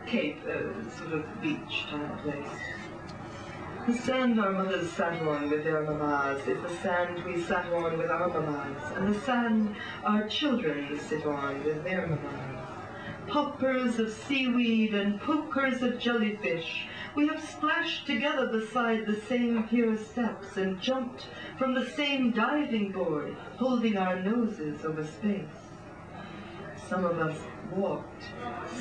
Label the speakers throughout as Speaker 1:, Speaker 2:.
Speaker 1: cape, sort of beach type place. The sand our mothers sat on with their mammas is the sand we sat on with our mammas, and the sand our children sit on with their mammas. Poppers of seaweed and pokers of jellyfish, we have splashed together beside the same pier steps and jumped from the same diving board, holding our noses over space. Some of us walked,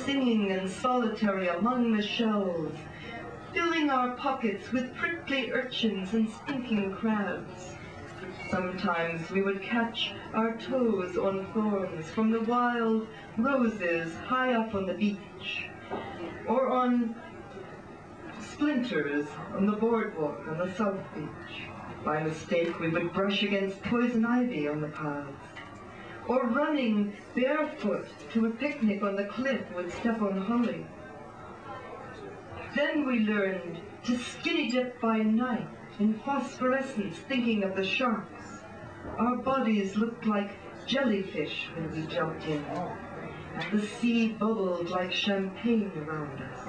Speaker 1: singing and solitary among the shells, filling our pockets with prickly urchins and stinking crabs. Sometimes we would catch our toes on thorns from the wild roses high up on the beach, or on splinters on the boardwalk on the South Beach. By mistake, we would brush against poison ivy on the paths, or running barefoot to a picnic on the cliff would step on holly. Then we learned to skinny dip by night in phosphorescence, thinking of the sharks. Our bodies looked like jellyfish when we jumped in, and the sea bubbled like champagne around us.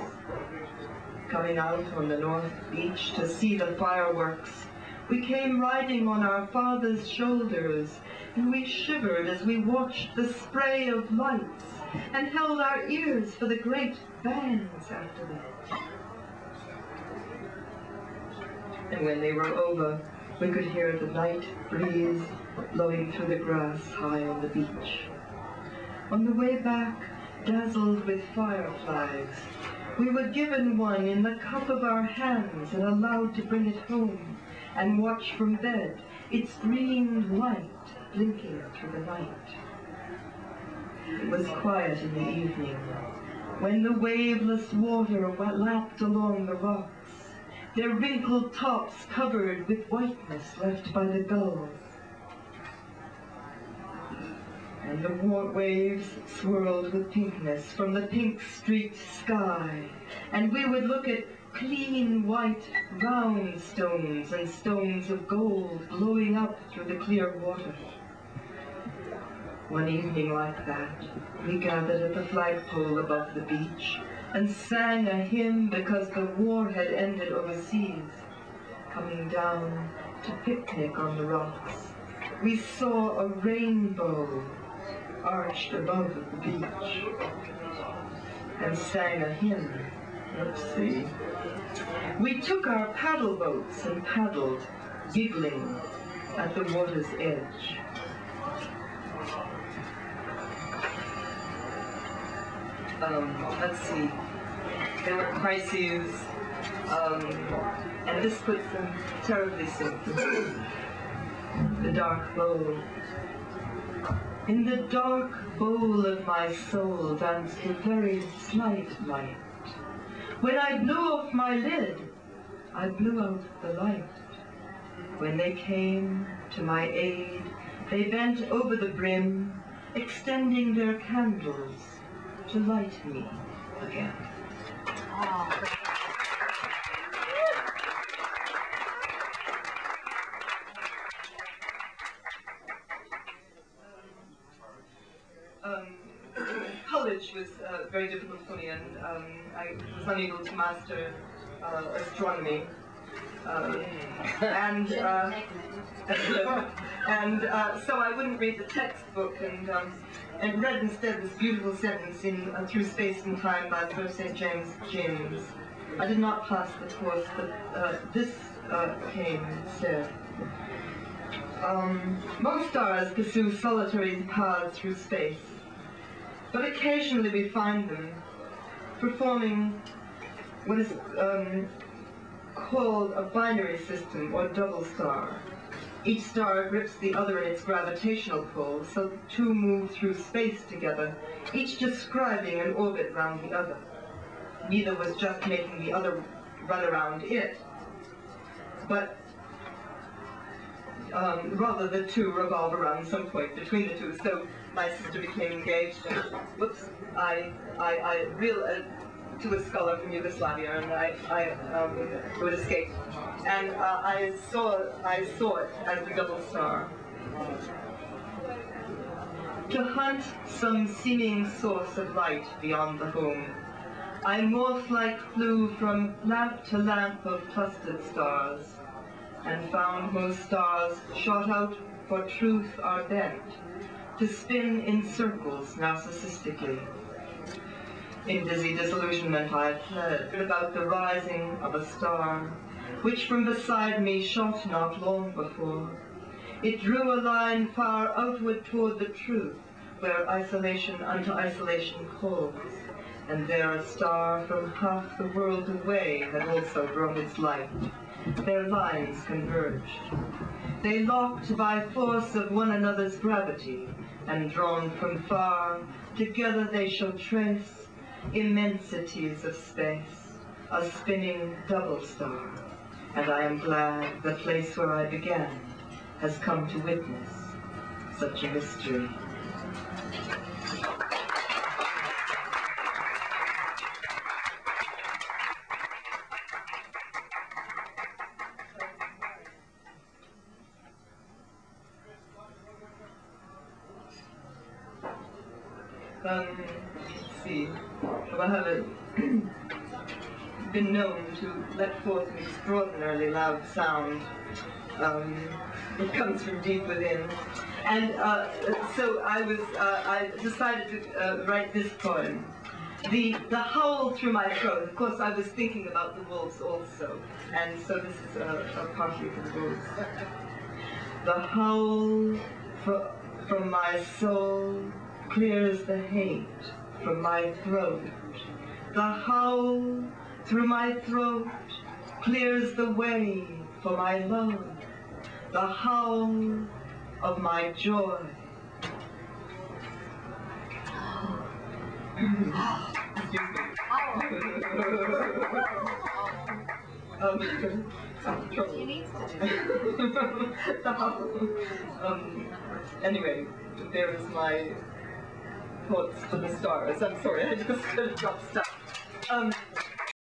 Speaker 1: Coming out on the North Beach to see the fireworks, we came riding on our father's shoulders, and we shivered as we watched the spray of lights and held our ears for the great bangs after that. And when they were over, we could hear the night breeze blowing through the grass high on the beach. On the way back, dazzled with fireflies, we were given one in the cup of our hands and allowed to bring it home and watch from bed, its green light blinking through the night. It was quiet in the evening, when the waveless water lapped along the rocks, their wrinkled tops covered with whiteness left by the gulls. And the waves swirled with pinkness from the pink-streaked sky, and we would look at clean white round stones and stones of gold glowing up through the clear water. One evening like that, we gathered at the flagpole above the beach and sang a hymn because the war had ended overseas. Coming down to picnic on the rocks, we saw a rainbow arched above the beach and sang a hymn. Let's see. We took our paddle boats and paddled, giggling, at the water's edge. Let's see. There were crises, and this puts them terribly simply. The dark bowl. In the dark bowl of my soul danced a very slight light. When I blew off my lid, I blew out the light. When they came to my aid, they bent over the brim, extending their candles to light me again. College was very difficult for me, and I was unable to master astronomy. So I wouldn't read the textbook, and read instead this beautiful sentence in Through Space and Time by Sir St. James. I did not pass the course, but this came instead. Most stars pursue solitary paths through space, but occasionally we find them performing what is called a binary system, or double star. Each star grips the other in its gravitational pull, so the two move through space together, each describing an orbit round the other. Neither was just making the other run around it, but rather the two revolve around some point between the two. So my sister became engaged, and whoops, I to a scholar from Yugoslavia, and I would escape. And I saw it as the double star. To hunt some seeming source of light beyond the home, I moth-like flew from lamp to lamp of clustered stars, and found most stars shot out for truth are bent, to spin in circles narcissistically. In dizzy disillusionment I fled about the rising of a star, which from beside me shot not long before. It drew a line far outward toward the truth, where isolation unto isolation calls, and there a star from half the world away had also brought its light. Their lines converged. They locked by force of one another's gravity, and drawn from far, together they shall trace immensities of space, a spinning double star. And I am glad the place where I began has come to witness such a mystery. Let's see. I have been known to let forth an extraordinarily loud sound. It comes from deep within. And so I decided to write this poem. The howl through my throat. Of course, I was thinking about the wolves also, and so this is a partly for the wolves. The howl from my soul clears the hate from my throat. The howl through my throat clears the way for my love. The howl of my joy.
Speaker 2: He needs to do
Speaker 1: anyway, there is my thoughts for the stars. I'm sorry, I just got stuck.